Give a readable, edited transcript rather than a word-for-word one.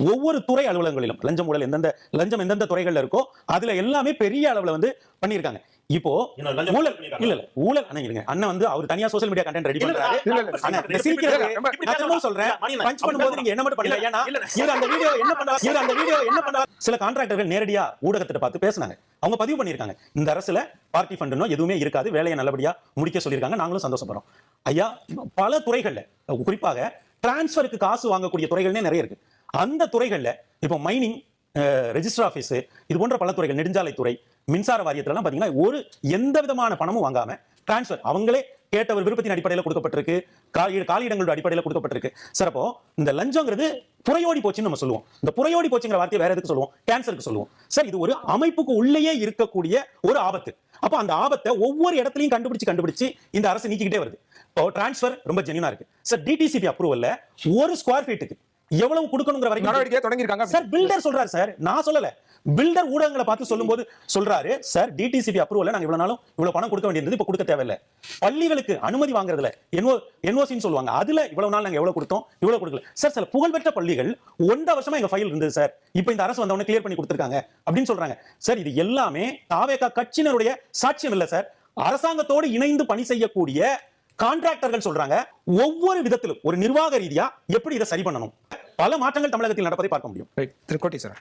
ஒவ்வொரு துறை அலுவலகங்களிலும் லஞ்சம் எந்தெந்த துறைகள்ல இருக்கோ அதுல எல்லாமே பெரிய அளவுல வந்து பண்ணியிருக்காங்க. இப்போ ஊழல் இல்ல ஊழல் அண்ணன் வந்து அவர் தனியா சோசியல் மீடியா கண்டென்ட் ரெடி பண்றாரு. சொல்றேன் பஞ்ச் பண்ணும்போது நீங்க என்ன மட்டும் பண்ணல. ஏன்னா இவர் அந்த வீடியோ என்ன பண்ணா சில கான்ட்ராக்டர்கள் நேரடியா ஊடகத்தை பார்த்து பேசினாங்க. அவங்க பதிவு பண்ணிருக்காங்க, இந்த அரசுல பார்ட்டி ஃபண்ட்னோ எதுவுமே இருக்காது, வேலையை நல்லபடியா முடிக்க சொல்லியிருக்காங்க, நாங்களும் சந்தோஷப்படுறோம். ஐயா பல துறைகள்ல குறிப்பாக டிரான்ஸ்பருக்கு காசு வாங்கக்கூடிய துறைகள்னே நிறைய இருக்கு. அந்த துறைகள்ல இப்போ மைனிங், ரெஜிஸ்டர் ஆபீஸ், இது போன்ற பல துறைகள், நெடுஞ்சாலைத்துறை, மின்சார வாரியத்துல பாத்தீங்கன்னா ஒரு எந்த விதமான பணமும் வாங்காம டிரான்ஸ்பர் அவங்களே கேட்டவர் விருப்பத்தின் அடிப்படையில் கொடுக்கப்பட்டிருக்கு, காலியிடங்களோட அடிப்படையில் கொடுக்கப்பட்டிருக்கு. சார் அப்போ இந்த லஞ்சங்கிறது புறையோடி போச்சுன்னு நம்ம சொல்லுவோம். இந்த புறையோடி போச்சுங்கிற வார்த்தையை வேற எதுக்கு சொல்லுவோம்? கேன்சருக்கு சொல்லுவோம். சார் இது ஒரு அமைப்புக்கு உள்ளேயே இருக்கக்கூடிய ஒரு ஆபத்து. அப்ப அந்த ஆபத்தை ஒவ்வொரு இடத்துலையும் கண்டுபிடிச்சு இந்த அரசு நீக்கிக்கிட்டே வருது. இப்போ டிரான்ஸ்பர் ரொம்ப ஜென்யூனா இருக்கு சார். டிடிசிபி அப்ரூவல்ல ஒரு ஸ்கொயர் ஃபீட்டுக்கு எவ்வளவு கொடுக்கணுங்கிற வரைக்கும் நடவடிக்கை தொடங்கிருக்காங்க சார். பில்டர் சொல்றாரு சார், நான் சொல்லல. பில்டர் ஊடகங்களை பார்த்து சொல்லும்போது சொல்றாரு சார், டிடிசிபி அப்ரூவல்ல நாங்க இவ்வளவு நாளும் இவ்வளவு பணம் கொடுக்க வேண்டியது இப்ப கொடுக்க தேவையில்லை. பள்ளிகளுக்கு அனுமதி வாங்குறதுல என்ஓசின்னு சொல்லுவாங்க, அதுல இவ்வளவு நாள் நாங்க எவ்வளவு கொடுத்தோம், இவ்வளவு கொடுக்கல சார். சில புகழ்பெற்ற பள்ளிகள் 1.5 வருஷமா எங்க ஃபைல் இருந்தது சார், இப்ப இந்த அரசு வந்தவொடனே கிளியர் பண்ணி கொடுத்திருக்காங்க அப்படின்னு சொல்றாங்க சார். இது எல்லாமே தாவேகா கட்சியினருடைய சாட்சியம் இல்ல சார். அரசாங்கத்தோடு இணைந்து பணி செய்யக்கூடிய கான்ட்ராக்டர்கள் சொல்றாங்க. ஒவ்வொரு விதத்திலும் ஒரு நிர்வாக ரீதியா எப்படி இதை சரி பண்ணணும், பல மாற்றங்கள் தமிழகத்தில் நடப்பதை பார்க்க முடியும். திருக்கோட்டி சார்.